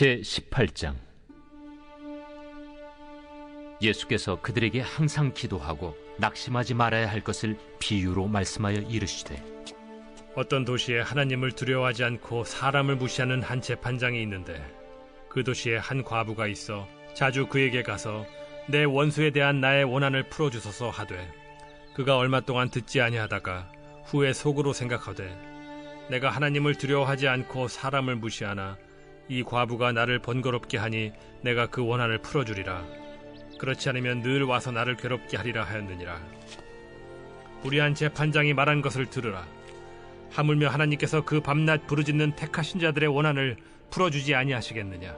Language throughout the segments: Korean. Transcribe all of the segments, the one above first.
제18장. 예수께서 그들에게 항상 기도하고 낙심하지 말아야 할 것을 비유로 말씀하여 이르시되, 어떤 도시에 하나님을 두려워하지 않고 사람을 무시하는 한 재판장이 있는데, 그 도시에 한 과부가 있어 자주 그에게 가서 내 원수에 대한 나의 원한을 풀어주소서 하되, 그가 얼마 동안 듣지 아니하다가 후에 속으로 생각하되, 내가 하나님을 두려워하지 않고 사람을 무시하나 이 과부가 나를 번거롭게 하니 내가 그 원한을 풀어주리라. 그렇지 않으면 늘 와서 나를 괴롭게 하리라 하였느니라. 우리 한 재판장이 말한 것을 들으라. 하물며 하나님께서 그 밤낮 부르짖는 택하신 자들의 원한을 풀어주지 아니하시겠느냐?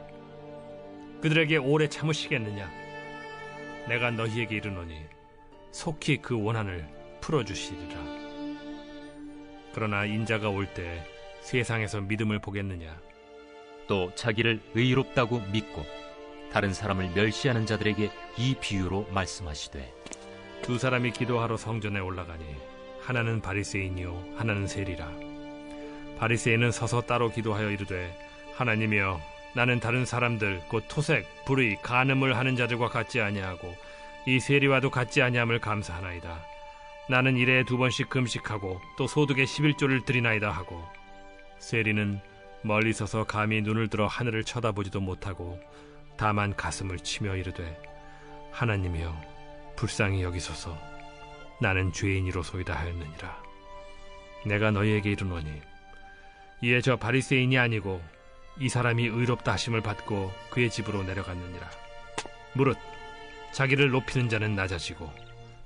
그들에게 오래 참으시겠느냐? 내가 너희에게 이르노니 속히 그 원한을 풀어주시리라. 그러나 인자가 올 때 세상에서 믿음을 보겠느냐? 또 자기를 의롭다고 믿고 다른 사람을 멸시하는 자들에게 이 비유로 말씀하시되, 두 사람이 기도하러 성전에 올라가니 하나는 바리새인이요 하나는 세리라. 바리새인은 서서 따로 기도하여 이르되, 하나님이여, 나는 다른 사람들 곧 토색, 불의, 간음을 하는 자들과 같지 아니하고 이 세리와도 같지 아니함을 감사하나이다. 나는 일에 2번씩 금식하고 또 소득의 11조를 드리나이다 하고, 세리는 멀리 서서 감히 눈을 들어 하늘을 쳐다보지도 못하고 다만 가슴을 치며 이르되, 하나님이여, 불쌍히 여기소서. 나는 죄인이로소이다 하였느니라. 내가 너희에게 이르노니 이에 저 바리새인이 아니고 이 사람이 의롭다 하심을 받고 그의 집으로 내려갔느니라. 무릇 자기를 높이는 자는 낮아지고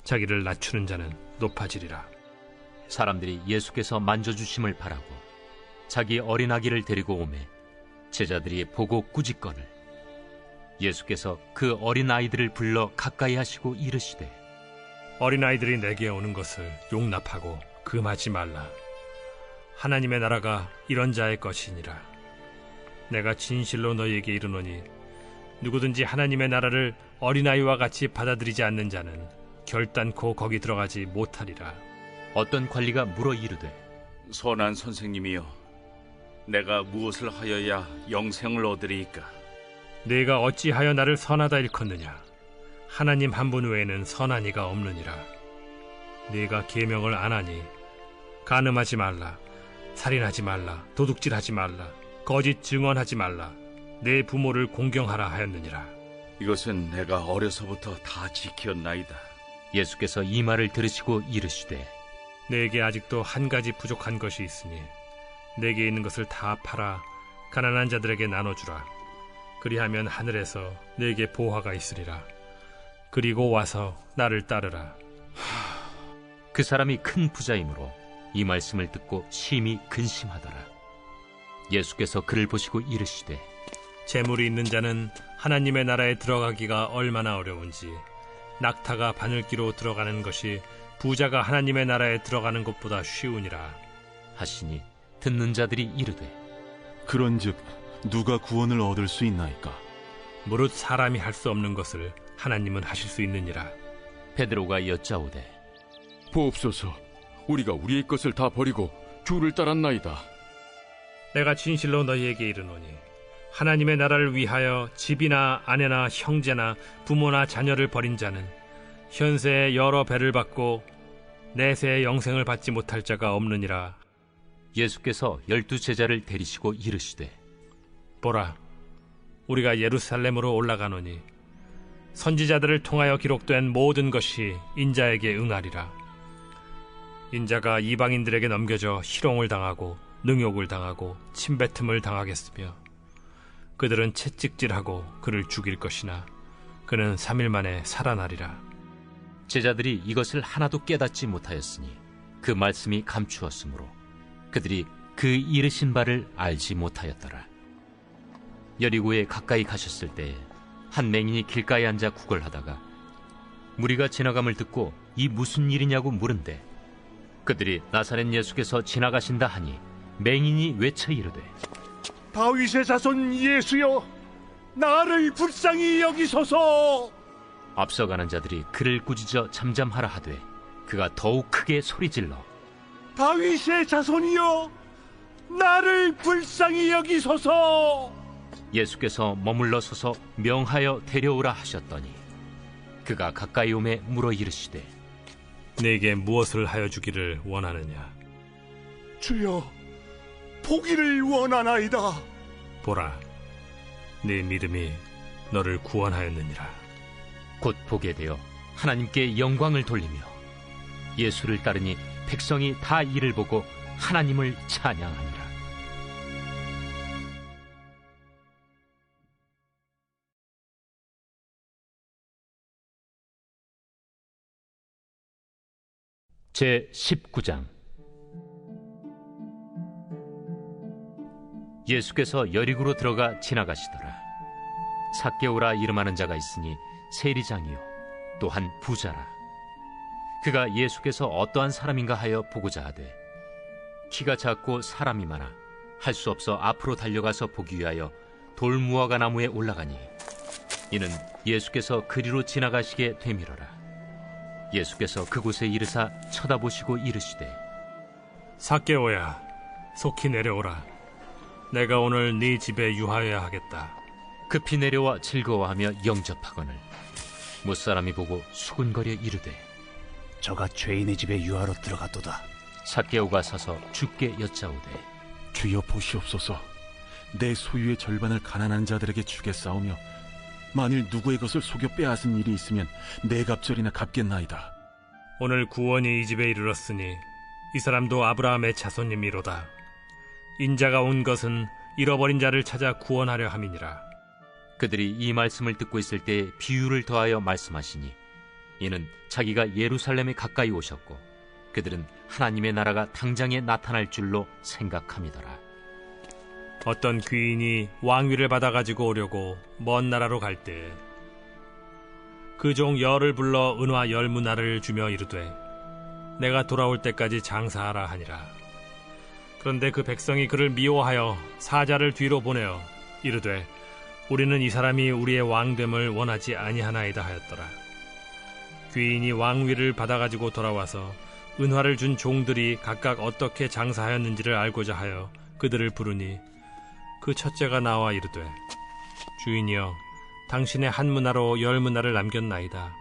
자기를 낮추는 자는 높아지리라. 사람들이 예수께서 만져주심을 바라고 자기 어린아기를 데리고 오매 제자들이 보고 꾸짖거늘, 예수께서 그 어린아이들을 불러 가까이 하시고 이르시되, 어린아이들이 내게 오는 것을 용납하고 금하지 말라. 하나님의 나라가 이런 자의 것이니라. 내가 진실로 너희에게 이르노니 누구든지 하나님의 나라를 어린아이와 같이 받아들이지 않는 자는 결단코 거기 들어가지 못하리라. 어떤 관리가 물어 이르되, 선한 선생님이여, 내가 무엇을 하여야 영생을 얻으리이까? 네가 어찌하여 나를 선하다 일컫느냐? 하나님 한 분 외에는 선한 이가 없느니라. 네가 계명을 안 하니 간음하지 말라, 살인하지 말라, 도둑질하지 말라, 거짓 증언하지 말라, 내 부모를 공경하라 하였느니라. 이것은 내가 어려서부터 다 지켰나이다. 예수께서 이 말을 들으시고 이르시되, 내게 아직도 한 가지 부족한 것이 있으니 내게 있는 것을 다 팔아 가난한 자들에게 나눠주라. 그리하면 하늘에서 내게 보화가 있으리라. 그리고 와서 나를 따르라. 그 사람이 큰 부자이므로 이 말씀을 듣고 심히 근심하더라. 예수께서 그를 보시고 이르시되, 재물이 있는 자는 하나님의 나라에 들어가기가 얼마나 어려운지, 낙타가 바늘기로 들어가는 것이 부자가 하나님의 나라에 들어가는 것보다 쉬우니라 하시니, 듣는 자들이 이르되, 그런즉 누가 구원을 얻을 수 있나이까? 무릇 사람이 할 수 없는 것을 하나님은 하실 수 있느니라. 베드로가 여짜오되, 보옵소서, 우리가 우리의 것을 다 버리고 주를 따랐나이다. 내가 진실로 너희에게 이르노니 하나님의 나라를 위하여 집이나 아내나 형제나 부모나 자녀를 버린 자는 현세에 여러 배를 받고 내세에 영생을 받지 못할 자가 없느니라. 예수께서 12 제자를 데리시고 이르시되, 보라, 우리가 예루살렘으로 올라가노니 선지자들을 통하여 기록된 모든 것이 인자에게 응하리라. 인자가 이방인들에게 넘겨져 희롱을 당하고 능욕을 당하고 침뱉음을 당하겠으며 그들은 채찍질하고 그를 죽일 것이나 그는 3일 만에 살아나리라. 제자들이 이것을 하나도 깨닫지 못하였으니 그 말씀이 감추었으므로 그들이 그 이르신 바를 알지 못하였더라. 여리고에 가까이 가셨을 때에 한 맹인이 길가에 앉아 구걸하다가 무리가 지나감을 듣고 이 무슨 일이냐고 물은데, 그들이 나사렛 예수께서 지나가신다 하니 맹인이 외쳐 이르되, 다윗의 자손 예수여, 나를 불쌍히 여기소서. 앞서가는 자들이 그를 꾸짖어 잠잠하라 하되 그가 더욱 크게 소리질러, 다윗의 자손이여, 나를 불쌍히 여기소서. 예수께서 머물러 서서 명하여 데려오라 하셨더니 그가 가까이 오매 물어 이르시되 네게 무엇을 하여 주기를 원하느냐? 주여, 보기를 원하나이다. 보라, 네 믿음이 너를 구원하였느니라. 곧 보게 되어 하나님께 영광을 돌리며 예수를 따르니 백성이 다 이를 보고 하나님을 찬양하니라. 제 19장. 예수께서 여리고로 들어가 지나가시더라. 삭개오라 이름하는 자가 있으니 세리장이요 또한 부자라. 그가 예수께서 어떠한 사람인가 하여 보고자 하되 키가 작고 사람이 많아 할 수 없어 앞으로 달려가서 보기 위하여 돌무화과 나무에 올라가니 이는 예수께서 그리로 지나가시게 되밀어라. 예수께서 그곳에 이르사 쳐다보시고 이르시되 삭개오야, 속히 내려오라. 내가 오늘 네 집에 유하여야 하겠다. 급히 내려와 즐거워하며 영접하거늘 못사람이 보고 수군거려 이르되 저가 죄인의 집에 유하러 들어갔도다. 삭개오가 서서 주께 여짜오되 주여 보시옵소서. 내 소유의 절반을 가난한 자들에게 주겠사오며 만일 누구의 것을 속여 빼앗은 일이 있으면 네 갑절이나 갚겠나이다. 오늘 구원이 이 집에 이르렀으니 이 사람도 아브라함의 자손님이로다. 인자가 온 것은 잃어버린 자를 찾아 구원하려 함이니라. 그들이 이 말씀을 듣고 있을 때 비유를 더하여 말씀하시니 이는 자기가 예루살렘에 가까이 오셨고 그들은 하나님의 나라가 당장에 나타날 줄로 생각함이더라. 어떤 귀인이 왕위를 받아가지고 오려고 먼 나라로 갈 때 그 종 열을 불러 은화 10문화를 주며 이르되 내가 돌아올 때까지 장사하라 하니라. 그런데 그 백성이 그를 미워하여 사자를 뒤로 보내어 이르되 우리는 이 사람이 우리의 왕됨을 원하지 아니하나이다 하였더라. 귀인이 왕위를 받아가지고 돌아와서 은화를 준 종들이 각각 어떻게 장사하였는지를 알고자 하여 그들을 부르니 그 첫째가 나와 이르되 주인이여, 당신의 한 문화로 10문화를 남겼나이다.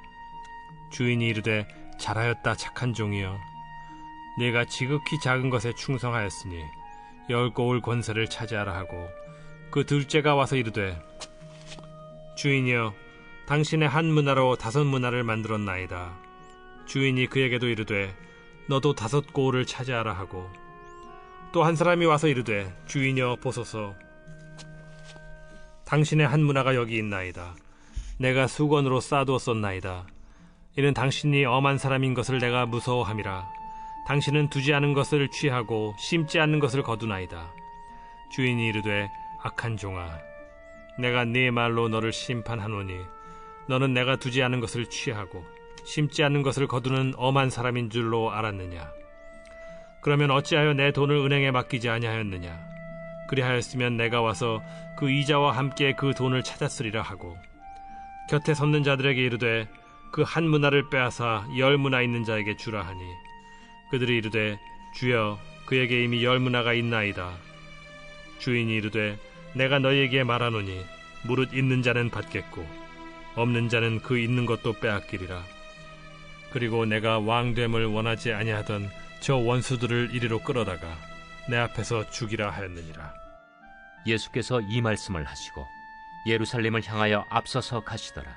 주인이 이르되 잘하였다 착한 종이여, 네가 지극히 작은 것에 충성하였으니 10고을 권세를 차지하라 하고 그 둘째가 와서 이르되 주인이여, 당신의 한 문화로 5문화를 만들었나이다. 주인이 그에게도 이르되 너도 5고을을 차지하라 하고 또 한 사람이 와서 이르되 주인이여 보소서, 당신의 한 문화가 여기 있나이다. 내가 수건으로 싸두었었나이다. 이는 당신이 엄한 사람인 것을 내가 무서워함이라. 당신은 두지 않은 것을 취하고 심지 않는 것을 거두나이다. 주인이 이르되 악한 종아, 내가 네 말로 너를 심판하노니 너는 내가 두지 않은 것을 취하고 심지 않는 것을 거두는 엄한 사람인 줄로 알았느냐? 그러면 어찌하여 내 돈을 은행에 맡기지 아니하였느냐? 그리하였으면 내가 와서 그 이자와 함께 그 돈을 찾았으리라 하고 곁에 섰는 자들에게 이르되 그 한 문화를 빼앗아 10문화 있는 자에게 주라 하니 그들이 이르되 주여, 그에게 이미 10문화가 있나이다. 주인이 이르되 내가 너희에게 말하노니 무릇 있는 자는 받겠고 없는 자는 그 있는 것도 빼앗기리라. 그리고 내가 왕됨을 원하지 아니하던 저 원수들을 이리로 끌어다가 내 앞에서 죽이라 하였느니라. 예수께서 이 말씀을 하시고 예루살렘을 향하여 앞서서 가시더라.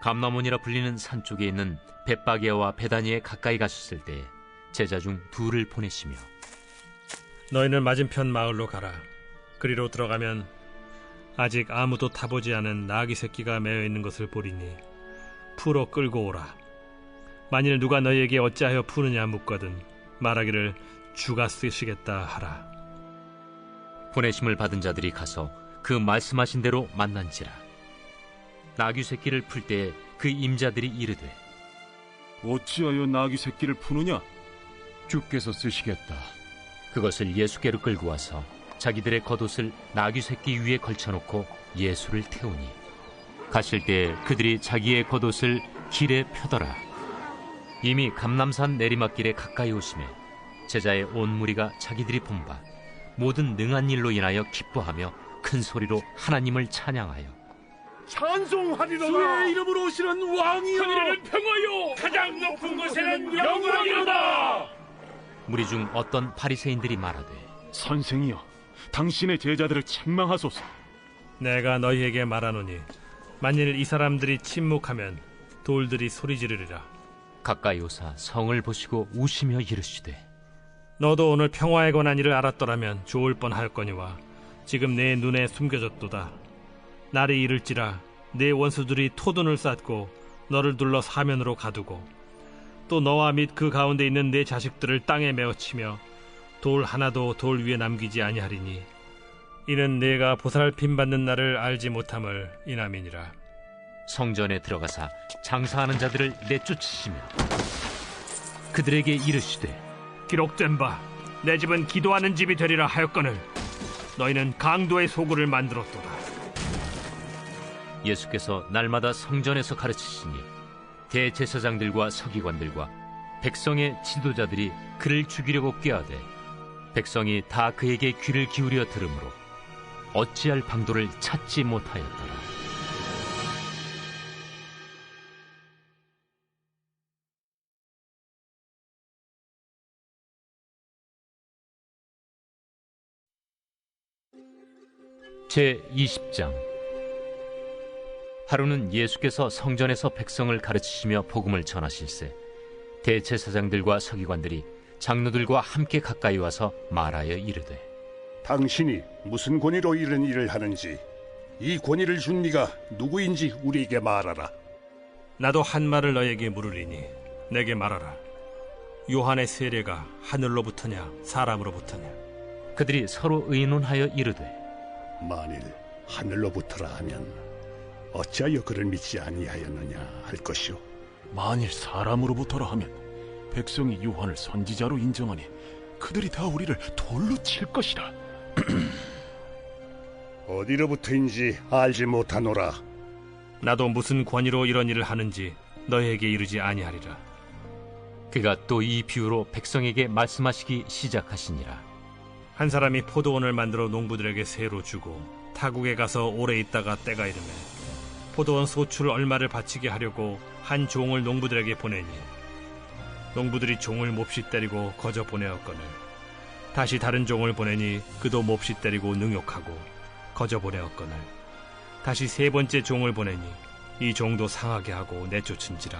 감나몬이라 불리는 산 쪽에 있는 벳바게와 베다니에 가까이 가셨을 때 제자 중 둘을 보내시며 너희는 맞은편 마을로 가라. 그리로 들어가면 아직 아무도 타보지 않은 나귀 새끼가 매여 있는 것을 보리니 풀어 끌고 오라. 만일 누가 너희에게 어찌하여 푸느냐 묻거든 말하기를 주가 쓰시겠다 하라. 보내심을 받은 자들이 가서 그 말씀하신 대로 만난지라. 나귀 새끼를 풀 때에 그 임자들이 이르되 어찌하여 나귀 새끼를 푸느냐? 주께서 쓰시겠다. 그것을 예수께로 끌고 와서 자기들의 겉옷을 나귀 새끼 위에 걸쳐놓고 예수를 태우니 가실 때 그들이 자기의 겉옷을 길에 펴더라. 이미 감람산 내리막길에 가까이 오심에 제자의 온 무리가 자기들이 본 바 모든 능한 일로 인하여 기뻐하며 큰 소리로 하나님을 찬양하여 찬송하리로다. 주의 이름으로 오시는 왕이여, 하늘에는 평화요, 가장 높은 곳에는 영광이로다. 무리 중 어떤 바리새인들이 말하되 선생이여, 당신의 제자들을 책망하소서. 내가 너희에게 말하노니 만일 이 사람들이 침묵하면 돌들이 소리 지르리라. 가까이 오사 성을 보시고 우시며 이르시되 너도 오늘 평화에 관한 일을 알았더라면 좋을 뻔하였거니와 지금 내 눈에 숨겨졌도다. 날이 이를지라 내 원수들이 토둔을 쌓고 너를 둘러 사면으로 가두고 또 너와 및 그 가운데 있는 내 자식들을 땅에 메어치며 돌 하나도 돌 위에 남기지 아니하리니 이는 내가 보살핌 받는 날을 알지 못함을 인함이니라. 성전에 들어가사 장사하는 자들을 내쫓으시며 그들에게 이르시되 기록된 바 내 집은 기도하는 집이 되리라 하였거늘 너희는 강도의 소굴을 만들었도다. 예수께서 날마다 성전에서 가르치시니 대제사장들과 서기관들과 백성의 지도자들이 그를 죽이려고 꾀하되 백성이 다 그에게 귀를 기울여 들으므로 어찌할 방도를 찾지 못하였더라. 제20장. 하루는 예수께서 성전에서 백성을 가르치시며 복음을 전하실세 대제사장들과 서기관들이 장로들과 함께 가까이 와서 말하여 이르되 당신이 무슨 권위로 이런 일을 하는지, 이 권위를 준 네가 누구인지 우리에게 말하라. 나도 한 말을 너에게 물으리니 내게 말하라. 요한의 세례가 하늘로부터냐 사람으로부터냐? 그들이 서로 의논하여 이르되 만일 하늘로부터라 하면 어찌하여 그를 믿지 아니하였느냐 할 것이요, 만일 사람으로부터라 하면 백성이 요한을 선지자로 인정하니 그들이 다 우리를 돌로 칠 것이라. 어디로부터인지 알지 못하노라. 나도 무슨 권위로 이런 일을 하는지 너희에게 이르지 아니하리라. 그가 또 이 비유로 백성에게 말씀하시기 시작하시니라. 한 사람이 포도원을 만들어 농부들에게 세로 주고 타국에 가서 오래 있다가 때가 이르매 포도원 소출 얼마를 바치게 하려고 한 종을 농부들에게 보내니 농부들이 종을 몹시 때리고 거저 보내었거늘 다시 다른 종을 보내니 그도 몹시 때리고 능욕하고 거저 보내었거늘 다시 세 번째 종을 보내니 이 종도 상하게 하고 내쫓은지라.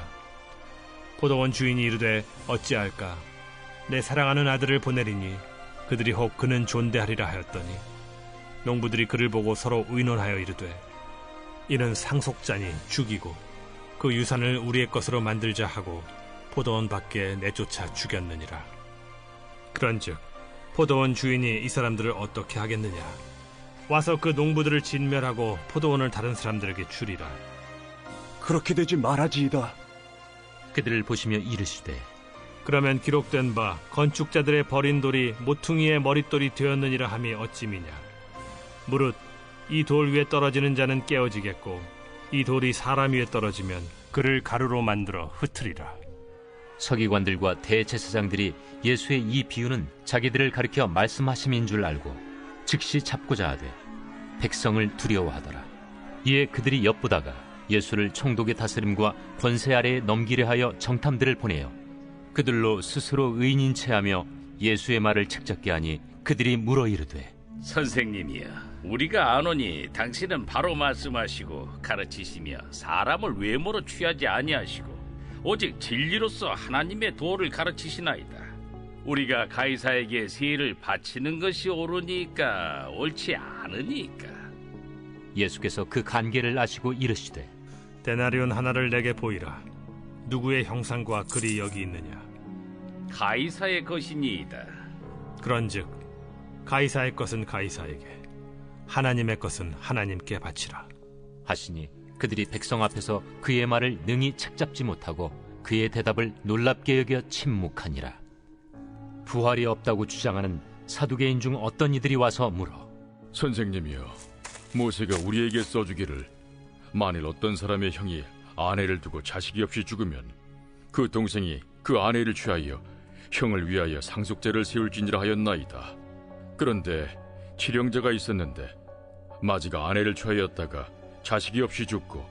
포도원 주인이 이르되 어찌할까? 내 사랑하는 아들을 보내리니 그들이 혹 그는 존대하리라 하였더니 농부들이 그를 보고 서로 의논하여 이르되 이는 상속자니 죽이고 그 유산을 우리의 것으로 만들자 하고 포도원 밖에 내쫓아 죽였느니라. 그런즉 포도원 주인이 이 사람들을 어떻게 하겠느냐? 와서 그 농부들을 진멸하고 포도원을 다른 사람들에게 주리라. 그렇게 되지 말아지이다. 그들을 보시며 이르시되 그러면 기록된 바 건축자들의 버린 돌이 모퉁이의 머릿돌이 되었느니라 함이 어찌미냐? 무릇 이 돌 위에 떨어지는 자는 깨어지겠고 이 돌이 사람 위에 떨어지면 그를 가루로 만들어 흩으리라. 서기관들과 대제사장들이 예수의 이 비유는 자기들을 가리켜 말씀하심인 줄 알고 즉시 잡고자 하되 백성을 두려워하더라. 이에 그들이 엿보다가 예수를 총독의 다스림과 권세 아래에 넘기려 하여 정탐들을 보내어 그들로 스스로 의인인 체하며 예수의 말을 책잡게 하니 그들이 물어 이르되 선생님이여, 우리가 아노니 당신은 바로 말씀하시고 가르치시며 사람을 외모로 취하지 아니하시고 오직 진리로서 하나님의 도를 가르치시나이다. 우리가 가이사에게 세를 바치는 것이 옳으니까 옳지 않으니까. 예수께서 그 간계를 아시고 이르시되 데나리온 하나를 내게 보이라. 누구의 형상과 글이 여기 있느냐? 가이사의 것이니이다. 그런즉 가이사의 것은 가이사에게, 하나님의 것은 하나님께 바치라. 하시니 그들이 백성 앞에서 그의 말을 능히 책잡지 못하고 그의 대답을 놀랍게 여겨 침묵하니라. 부활이 없다고 주장하는 사두개인 중 어떤 이들이 와서 물어 선생님이여, 모세가 우리에게 써주기를 만일 어떤 사람의 형이 아내를 두고 자식이 없이 죽으면 그 동생이 그 아내를 취하여 형을 위하여 상속제를 세울지니라 하였나이다. 그런데 칠형제가 있었는데 마지가 아내를 취하였다가 자식이 없이 죽고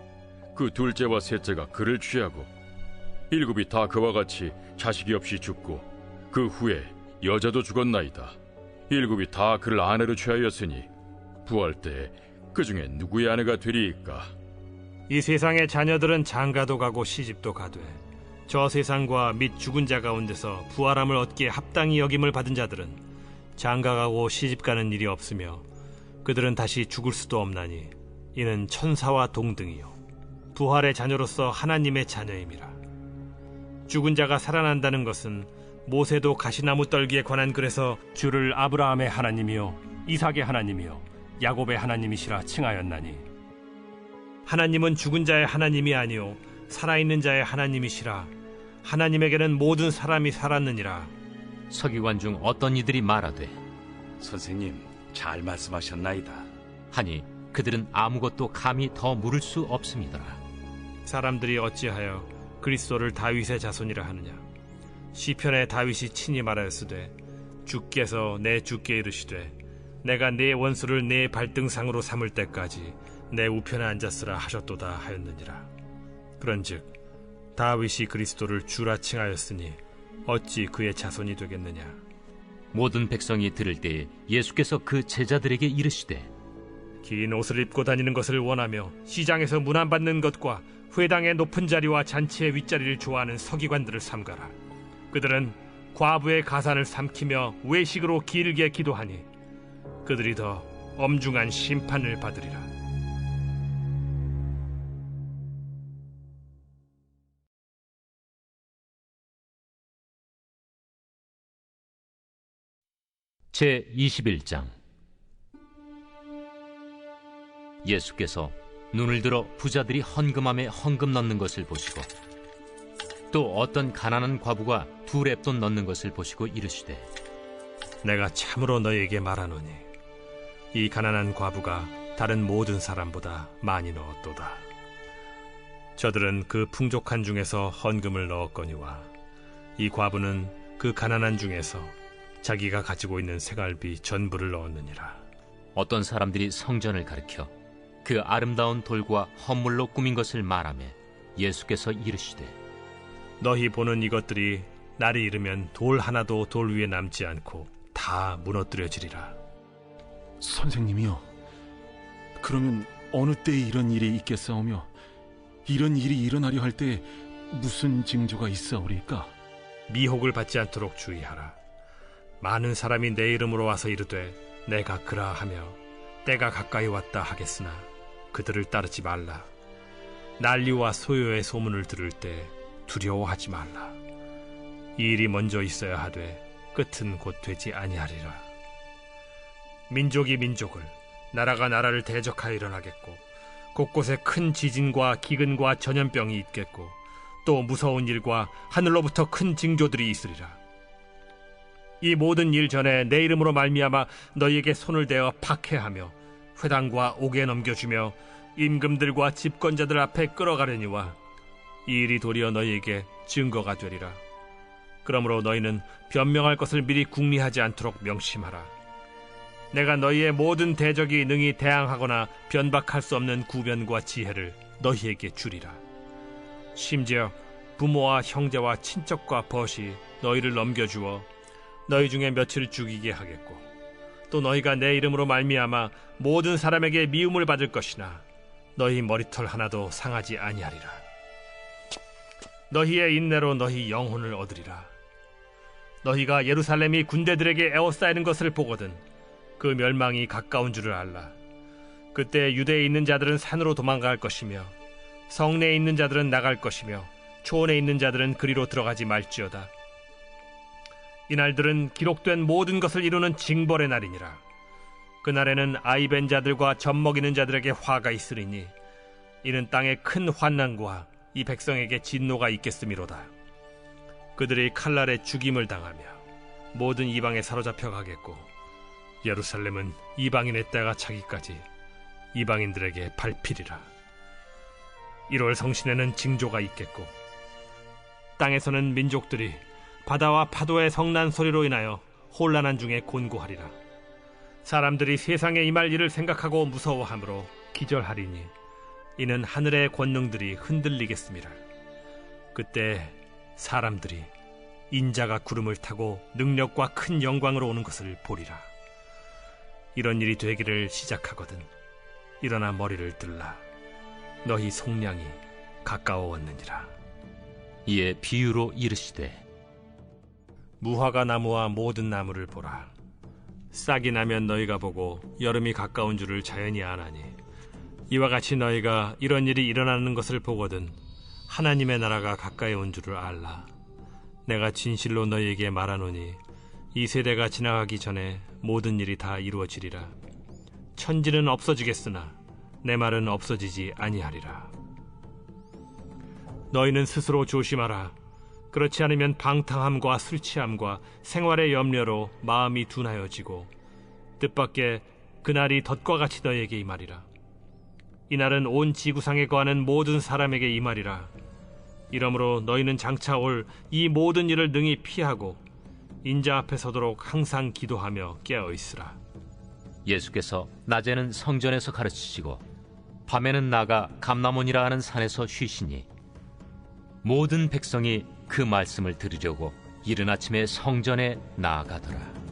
그 둘째와 셋째가 그를 취하고 7이 다 그와 같이 자식이 없이 죽고 그 후에 여자도 죽었나이다. 7이 다 그를 아내로 취하였으니 부활 때에 그 중에 누구의 아내가 되리이까? 이 세상의 자녀들은 장가도 가고 시집도 가되 저 세상과 및 죽은 자 가운데서 부활함을 얻기에 합당히 여김을 받은 자들은 장가가고 시집가는 일이 없으며 그들은 다시 죽을 수도 없나니 이는 천사와 동등이요 부활의 자녀로서 하나님의 자녀임이라. 죽은 자가 살아난다는 것은 모세도 가시나무 떨기에 관한 글에서 주를 아브라함의 하나님이요 이삭의 하나님이요 야곱의 하나님이시라 칭하였나니 하나님은 죽은 자의 하나님이 아니요 살아있는 자의 하나님이시라. 하나님에게는 모든 사람이 살았느니라. 서기관 중 어떤 이들이 말하되 선생님, 잘 말씀하셨나이다. 하니 그들은 아무것도 감히 더 물을 수 없음이더라. 사람들이 어찌하여 그리스도를 다윗의 자손이라 하느냐. 시편에 다윗이 친히 말하였으되 주께서 내 주께 이르시되 내가 네 원수를 네 발등상으로 삼을 때까지 내 우편에 앉았으라 하셨도다 하였느니라. 그런즉 다윗이 그리스도를 주라 칭하였으니 어찌 그의 자손이 되겠느냐. 모든 백성이 들을 때에 예수께서 그 제자들에게 이르시되 긴 옷을 입고 다니는 것을 원하며 시장에서 문안받는 것과 회당의 높은 자리와 잔치의 윗자리를 좋아하는 서기관들을 삼가라. 그들은 과부의 가산을 삼키며 외식으로 길게 기도하니 그들이 더 엄중한 심판을 받으리라. 제21장. 예수께서 눈을 들어 부자들이 헌금함에 헌금 넣는 것을 보시고 또 어떤 가난한 과부가 2렙돈 넣는 것을 보시고 이르시되 내가 참으로 너희에게 말하노니 이 가난한 과부가 다른 모든 사람보다 많이 넣었도다. 저들은 그 풍족한 중에서 헌금을 넣었거니와 이 과부는 그 가난한 중에서 자기가 가지고 있는 생활비 전부를 넣었느니라. 어떤 사람들이 성전을 가리켜 그 아름다운 돌과 헌물로 꾸민 것을 말하며 예수께서 이르시되 너희 보는 이것들이 날이 이르면 돌 하나도 돌 위에 남지 않고 다 무너뜨려지리라. 선생님이요, 그러면 어느 때에 이런 일이 있겠사오며 이런 일이 일어나려 할 때 무슨 징조가 있사오리까? 미혹을 받지 않도록 주의하라. 많은 사람이 내 이름으로 와서 이르되 내가 그라하며 때가 가까이 왔다 하겠으나 그들을 따르지 말라. 난리와 소요의 소문을 들을 때 두려워하지 말라. 이 일이 먼저 있어야 하되 끝은 곧 되지 아니하리라. 민족이 민족을, 나라가 나라를 대적하여 일어나겠고 곳곳에 큰 지진과 기근과 전염병이 있겠고 또 무서운 일과 하늘로부터 큰 징조들이 있으리라. 이 모든 일 전에 내 이름으로 말미암아 너희에게 손을 대어 박해하며 회당과 옥에 넘겨주며 임금들과 집권자들 앞에 끌어가려니와 이 일이 도리어 너희에게 증거가 되리라. 그러므로 너희는 변명할 것을 미리 궁리하지 않도록 명심하라. 내가 너희의 모든 대적이 능히 대항하거나 변박할 수 없는 구변과 지혜를 너희에게 주리라. 심지어 부모와 형제와 친척과 벗이 너희를 넘겨주어 너희 중에 며칠을 죽이게 하겠고 또 너희가 내 이름으로 말미암아 모든 사람에게 미움을 받을 것이나 너희 머리털 하나도 상하지 아니하리라. 너희의 인내로 너희 영혼을 얻으리라. 너희가 예루살렘이 군대들에게 에워싸이는 것을 보거든 그 멸망이 가까운 줄을 알라. 그때 유대에 있는 자들은 산으로 도망갈 것이며 성내에 있는 자들은 나갈 것이며 초원에 있는 자들은 그리로 들어가지 말지어다. 이날들은 기록된 모든 것을 이루는 징벌의 날이니라. 그날에는 아이 벤 자들과 젖먹이는 자들에게 화가 있으리니 이는 땅에 큰 환난과 이 백성에게 진노가 있겠음이로다. 그들이 칼날에 죽임을 당하며 모든 이방에 사로잡혀 가겠고 예루살렘은 이방인의 때가 차기까지 이방인들에게 밟히리라. 1월 성신에는 징조가 있겠고 땅에서는 민족들이 바다와 파도의 성난 소리로 인하여 혼란한 중에 곤고하리라. 사람들이 세상에 임할 일을 생각하고 무서워하므로 기절하리니 이는 하늘의 권능들이 흔들리겠습니다. 그때 사람들이 인자가 구름을 타고 능력과 큰 영광으로 오는 것을 보리라. 이런 일이 되기를 시작하거든 일어나 머리를 들라. 너희 속량이 가까워왔느니라. 이에 비유로 이르시되 무화과 나무와 모든 나무를 보라. 싹이 나면 너희가 보고 여름이 가까운 줄을 자연히 아나니 이와 같이 너희가 이런 일이 일어나는 것을 보거든 하나님의 나라가 가까이 온 줄을 알라. 내가 진실로 너희에게 말하노니 이 세대가 지나가기 전에 모든 일이 다 이루어지리라. 천지는 없어지겠으나 내 말은 없어지지 아니하리라. 너희는 스스로 조심하라. 그렇지 않으면 방탕함과 술 취함과 생활의 염려로 마음이 둔하여지고 뜻밖의 그날이 덫과 같이 너희에게 임하리라. 이날은 온 지구상에 거하는 모든 사람에게 임하리라. 이러므로 너희는 장차 올 이 모든 일을 능히 피하고 인자 앞에 서도록 항상 기도하며 깨어있으라. 예수께서 낮에는 성전에서 가르치시고 밤에는 나가 감람원이라 하는 산에서 쉬시니 모든 백성이 그 말씀을 들으려고 이른 아침에 성전에 나아가더라.